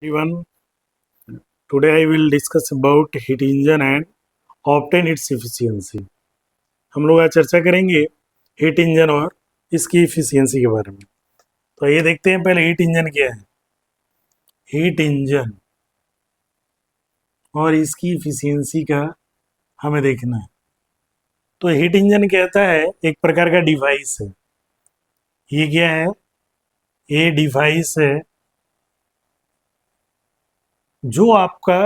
Everyone, today I will discuss about heat engine and obtain its efficiency. हम लोग आज चर्चा करेंगे हीट इंजन और इसकी इफिशियंसी के बारे में। तो ये देखते हैं पहले हीट इंजन क्या है। हीट इंजन और इसकी इफिशियंसी का हमें देखना है। तो हीट इंजन कहता है एक प्रकार का डिवाइस है। ये क्या है? ये डिवाइस है जो आपका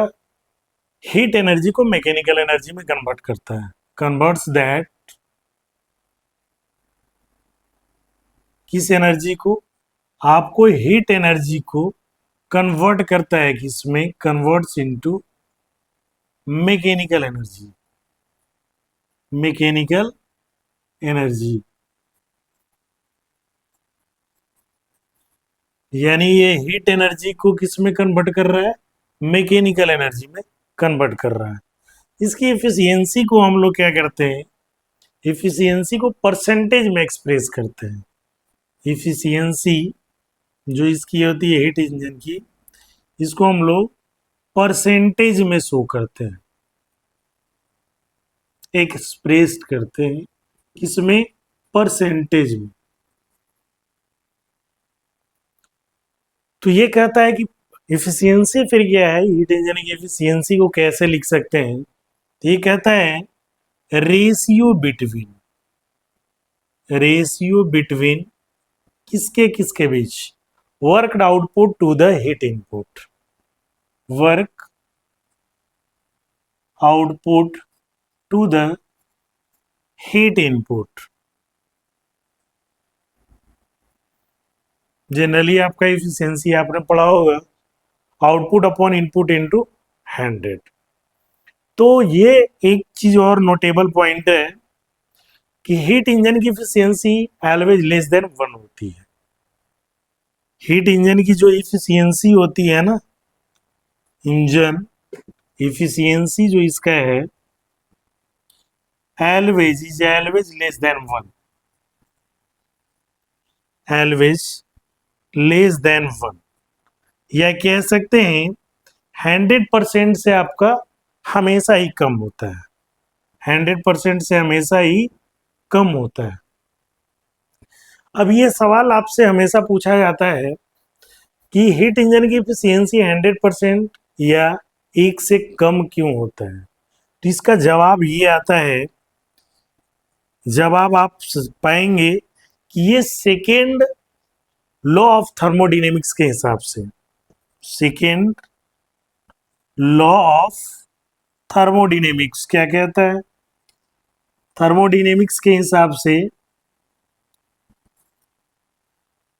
हीट एनर्जी को मैकेनिकल एनर्जी में कन्वर्ट करता है। कन्वर्ट्स दैट, किस एनर्जी को? आपको हीट एनर्जी को कन्वर्ट करता है किसमें? Converts into mechanical energy. Mechanical energy यानी ये हीट एनर्जी को किस में कन्वर्ट कर रहा है? मैकेनिकल एनर्जी में कन्वर्ट कर रहा है। इसकी एफिशिएंसी को हम लोग क्या करते हैं? एफिशिएंसी को परसेंटेज में एक्सप्रेस करते हैं। एफिशिएंसी जो इसकी होती है हीट इंजन की, इसको हम लोग परसेंटेज में शो करते हैं, एक्सप्रेस्ड करते हैं। किसमें? परसेंटेज में। तो ये कहता है कि इफिशियंसी फिर क्या है? हीट इंजन की इफिशियंसी को कैसे लिख सकते हैं? तो ये कहता है रेशियो बिटवीन किसके किसके बीच? Work output to the heat input. Work output to the heat input. Generally आपका इफिशियंसी आपने पढ़ा होगा आउटपुट अपॉन इनपुट इनटू 100। तो ये एक चीज और नोटेबल पॉइंट है कि हीट इंजन की इफिशियंसी ऑलवेज लेस देन 1 होती है। हीट इंजन की जो इफिशियंसी होती है ना, इंजन इफिशियंसी जो इसका है always less than 1। Always less than 1, या कह सकते हैं 100% से आपका हमेशा ही कम होता है। 100% से हमेशा ही कम होता है। अब ये सवाल आपसे हमेशा पूछा जाता है कि हीट इंजन की इफिशियंसी 100% या 1 से कम क्यों होता है? तो इसका जवाब ये आता है, जवाब आप पाएंगे कि ये सेकेंड लॉ ऑफ थर्मोडायनेमिक्स के हिसाब से, सेकेंड लॉ ऑफ थर्मोडायनेमिक्स क्या कहता है? थर्मोडायनेमिक्स के हिसाब से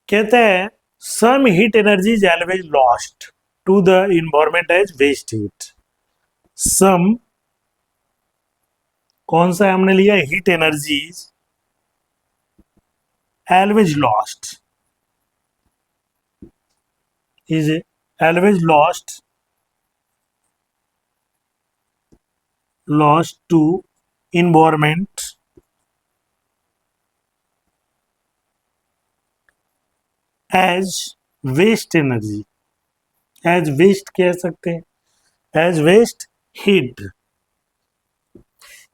कहता है some heat energy is always lost to the environment as waste heat. Some कौन सा हमने लिया? Heat energy always lost, is always lost to environment as waste energy. As waste कह सकते हैं, एज वेस्ट हीट।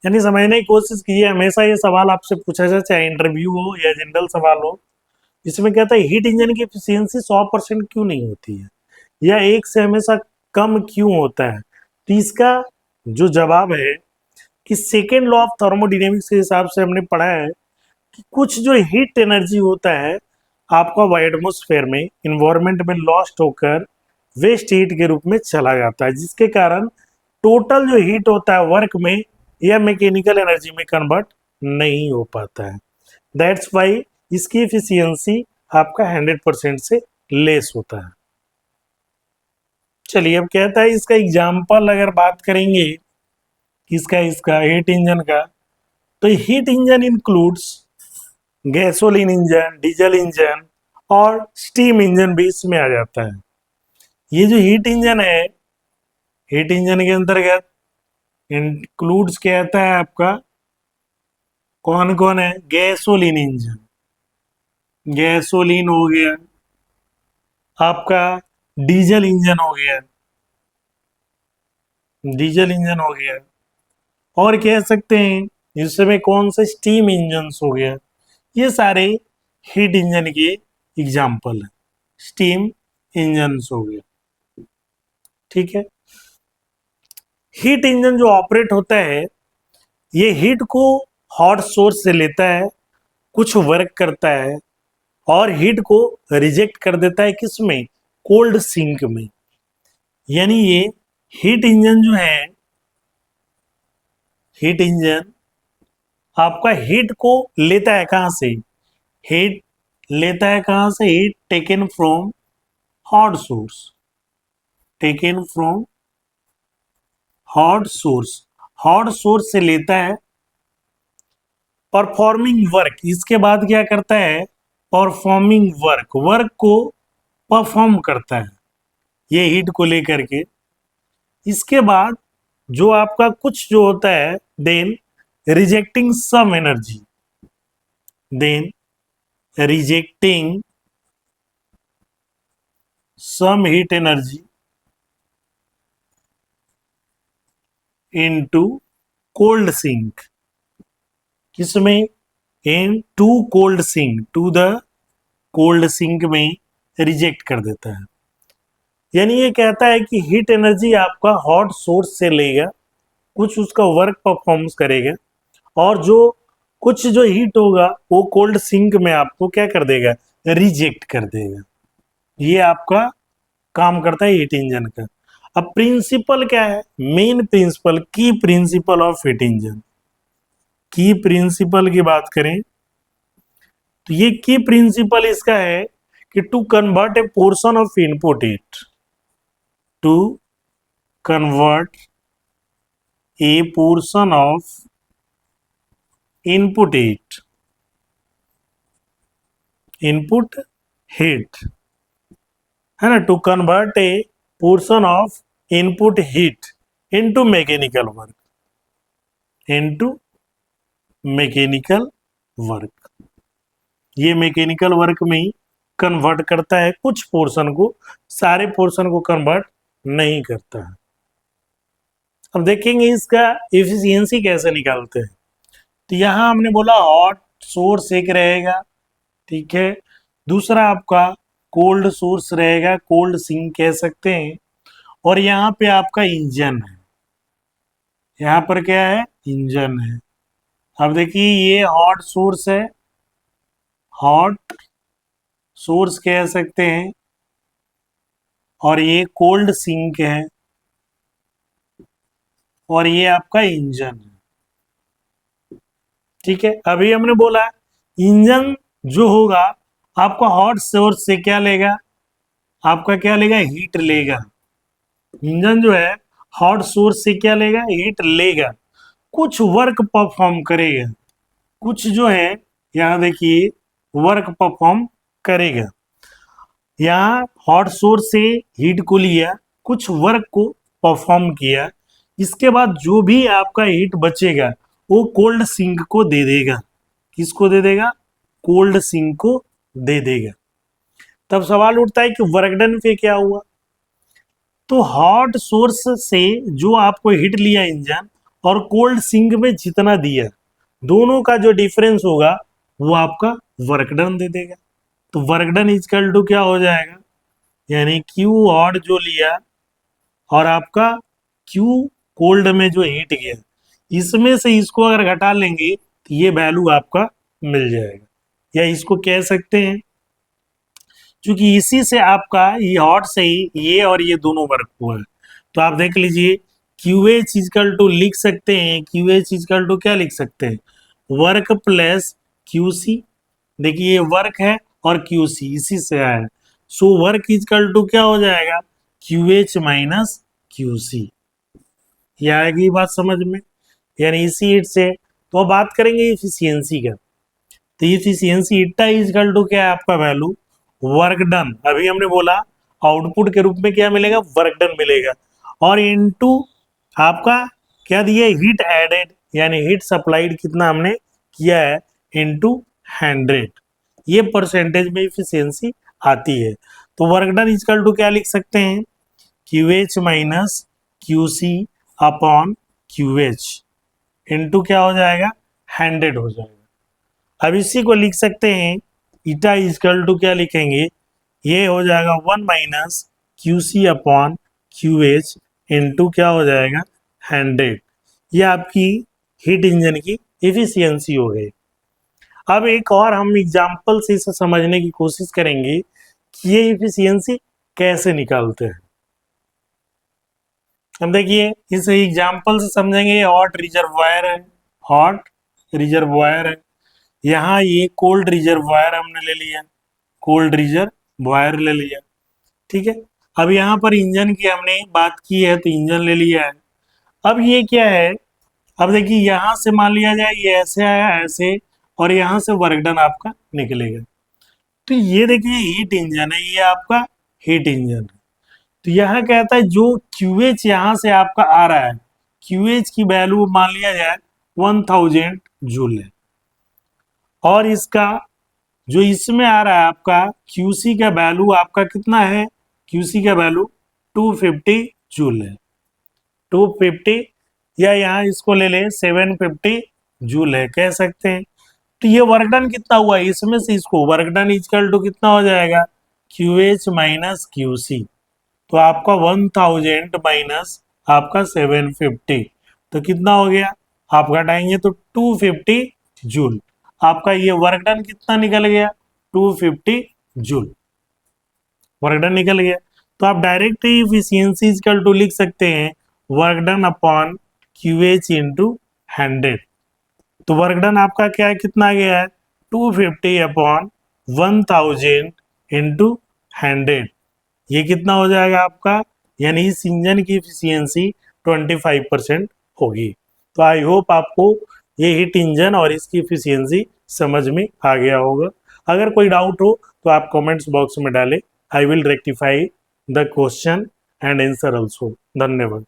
यानी समझने की कोशिश कीजिए, हमेशा ये सवाल आपसे पूछा जाए, चाहे इंटरव्यू हो या जनरल सवाल हो, इसमें कहता है हीट इंजन की एफिशिएंसी 100% क्यों नहीं होती है, या 1 से हमेशा कम क्यों होता है? तो इसका जो जवाब है कि सेकेंड लॉ ऑफ थर्मोडायनेमिक्स के हिसाब से हमने पढ़ा है कि कुछ जो हीट एनर्जी होता है आपका एटमॉस्फेयर में, इन्वायरमेंट में लॉस्ट होकर वेस्ट हीट के रूप में चला जाता है, जिसके कारण टोटल जो हीट होता है वर्क में या मैकेनिकल एनर्जी में कन्वर्ट नहीं हो पाता है। दैट्स वाई इसकी एफिशिएंसी आपका 100% से लेस होता है। चलिए, अब कहता है इसका एग्जाम्पल अगर बात करेंगे किसका, इसका हीट इंजन का, तो heat engine includes gasoline engine, diesel engine और स्टीम इंजन भी इसमें आ जाता है। ये जो हीट इंजन है, हीट इंजन के अंतर्गत इंक्लूड्स कहता है आपका कौन कौन है? गैसोलीन इंजन, गैसोलीन हो गया आपका, डीजल इंजन हो गया, डीजल इंजन हो गया, और कह सकते हैं इसमें कौन सा स्टीम इंजन हो गया। ये सारे हीट इंजन के एग्जाम्पल है, स्टीम इंजन हो गया। ठीक है, हीट इंजन जो ऑपरेट होता है, ये हीट को हॉट सोर्स से लेता है, कुछ वर्क करता है और हीट को रिजेक्ट कर देता है, किसमें, कोल्ड सिंक में। यानी ये हीट इंजन जो है, हीट इंजन आपका हीट को लेता है कहां से, हीट लेता है कहां से, heat taken from hot source, taken from hot source, hot source से लेता है। परफॉर्मिंग वर्क, इसके बाद क्या करता है, परफॉर्मिंग वर्क, वर्क को परफॉर्म करता है ये हीट को लेकर के। इसके बाद जो आपका कुछ जो होता है, then rejecting some energy, then rejecting some heat energy into cold sink, किसमें, into cold sink, to the cold sink में रिजेक्ट कर देता है। यानी ये कहता है कि हीट एनर्जी आपका हॉट सोर्स से लेगा, कुछ उसका वर्क परफॉर्मेंस करेगा, और जो कुछ जो हीट होगा वो कोल्ड सिंक में आपको क्या कर देगा, रिजेक्ट कर देगा। ये आपका काम करता है हीट इंजन का। अब प्रिंसिपल क्या है, मेन प्रिंसिपल, की प्रिंसिपल ऑफ हीट इंजन, की प्रिंसिपल की बात करें तो ये की प्रिंसिपल इसका है कि to convert a portion of input heat, to convert a portion of input heat, input heat है ना, to convert a portion of input heat into mechanical work, into mechanical work. ये मैकेनिकल वर्क में ही convert करता है, कुछ portion को, सारे पोर्शन को कन्वर्ट नहीं करता है। अब देखेंगे इसका एफिशिएंसी कैसे निकालते हैं। तो यहां हमने बोला हॉट सोर्स एक रहेगा, ठीक है, दूसरा आपका कोल्ड सोर्स रहेगा, कोल्ड सिंक कह सकते हैं, और यहाँ पे आपका इंजन है, यहाँ पर क्या है, इंजन है। अब देखिए ये हॉट सोर्स है, हॉट सोर्स कह सकते हैं, और ये कोल्ड सिंक है, और ये आपका इंजन है। ठीक है, अभी हमने बोला इंजन जो होगा आपका हॉट सोर्स से क्या लेगा, आपका क्या लेगा, हीट लेगा। इंजन जो है हॉट सोर्स से क्या लेगा, हीट लेगा, कुछ वर्क परफॉर्म करेगा, कुछ जो है यहाँ देखिए वर्क परफॉर्म करेगा। यहाँ हॉट सोर्स से हीट को लिया, कुछ वर्क को परफॉर्म किया, इसके बाद जो भी आपका हीट बचेगा वो कोल्ड सिंक को दे देगा। किसको दे देगा, कोल्ड सिंक को दे देगा। तब सवाल उठता है कि वर्क डन पे क्या हुआ। तो हॉट सोर्स से जो आपको हीट लिया इंजन, और कोल्ड सिंक में जितना दिया, दोनों का जो डिफरेंस होगा वो आपका वर्क डन दे देगा। तो वर्क डन इजकल टू क्या हो जाएगा, यानी क्यू हॉट जो लिया और आपका क्यू कोल्ड में जो हीट गया, इसमें से इसको अगर घटा लेंगे तो ये वैल्यू आपका मिल जाएगा। या इसको कह सकते हैं, क्योंकि इसी से आपका ये हॉट से ही ये और ये दोनों वर्क हुआ है, तो आप देख लीजिए क्यू एच इजकल टू लिख सकते हैं, क्यू एच इजकल टू क्या लिख सकते हैं, वर्क प्लस क्यू सी। देखिए ये वर्क है और क्यू सी इसी से आया है, सो वर्क इजकल टू क्या हो जाएगा, Q H minus Q C. ये आएगी बात समझ में, यानी इसी हीट से। तो अब बात करेंगे इफिशियंसी का। तो इफिशियंसी इटा इजकल टू क्या है आपका वैल्यू, वर्क डन। अभी हमने बोला आउटपुट के रूप में क्या मिलेगा, वर्क डन मिलेगा, और इनटू आपका क्या दिया, हीट एडेड, यानी हीट सप्लाइड कितना हमने किया है, इनटू 100। ये परसेंटेज में इफिशियंसी आती है। तो वर्क डन इक्वल टू क्या लिख सकते हैं, QH minus QC upon QH into क्या हो जाएगा, 100 हो जाएगा। अब इसी को लिख सकते हैं ईटा इक्वल टू क्या लिखेंगे, ये हो जाएगा 1 minus QC upon QH into क्या हो जाएगा 100। ये आपकी हीट इंजन की एफिशिएंसी हो गई। अब एक और हम एग्जाम्पल से इसे समझने की कोशिश करेंगे कि ये एफिशिएंसी कैसे निकालते हैं। अब देखिए इस एग्जाम्पल से समझेंगे, हॉट रिजर्वायर है, हॉट रिजर्वायर है, यहाँ ये कोल्ड रिजर्वायर हमने ले लिया, कोल्ड रिजर्वायर ले लिया, ठीक है। अब यहाँ पर इंजन की हमने बात की है तो इंजन ले लिया है। अब ये क्या है, अब देखिए यहाँ से मान लिया जाए ये ऐसे आया ऐसे, और यहाँ से वर्क डन आपका निकलेगा। तो ये देखिए हीट इंजन है, ये आपका हीट इंजन है। तो यहाँ कहता है जो QH यहाँ से आपका आ रहा है, QH की वैल्यू मान लिया जाए 1000 जूल है, और इसका जो इसमें आ रहा है आपका QC का वैल्यू आपका कितना है, QC का वैल्यू 250 जूल है, 250, या यहाँ इसको ले लें 750 जूल है कह सकते हैं। तो ये वर्क डन कितना हुआ, इसमें से इसको वर्क डन इक्वल टू कितना हो जाएगा, QH माइनस QC, तो आपका 1000 माइनस आपका 750, तो कितना हो गया, आप घटाएंगे तो 250 जूल, आपका ये वर्क डन कितना निकल गया, 250 जूल वर्क डन निकल गया। तो आप डायरेक्ट ही इफिशियंसी इक्वल टू लिख सकते हैं work done upon QH into 100। तो वर्क डन आपका क्या है, कितना गया है, 250 अपॉन 1000 इंटू 100, ये कितना हो जाएगा आपका, यानी इस इंजन की इफिशियंसी 25% होगी। तो आई होप आपको ये हीट इंजन और इसकी इफिशियंसी समझ में आ गया होगा। अगर कोई डाउट हो तो आप कमेंट्स बॉक्स में डालें, I will rectify the question and answer also. धन्यवाद।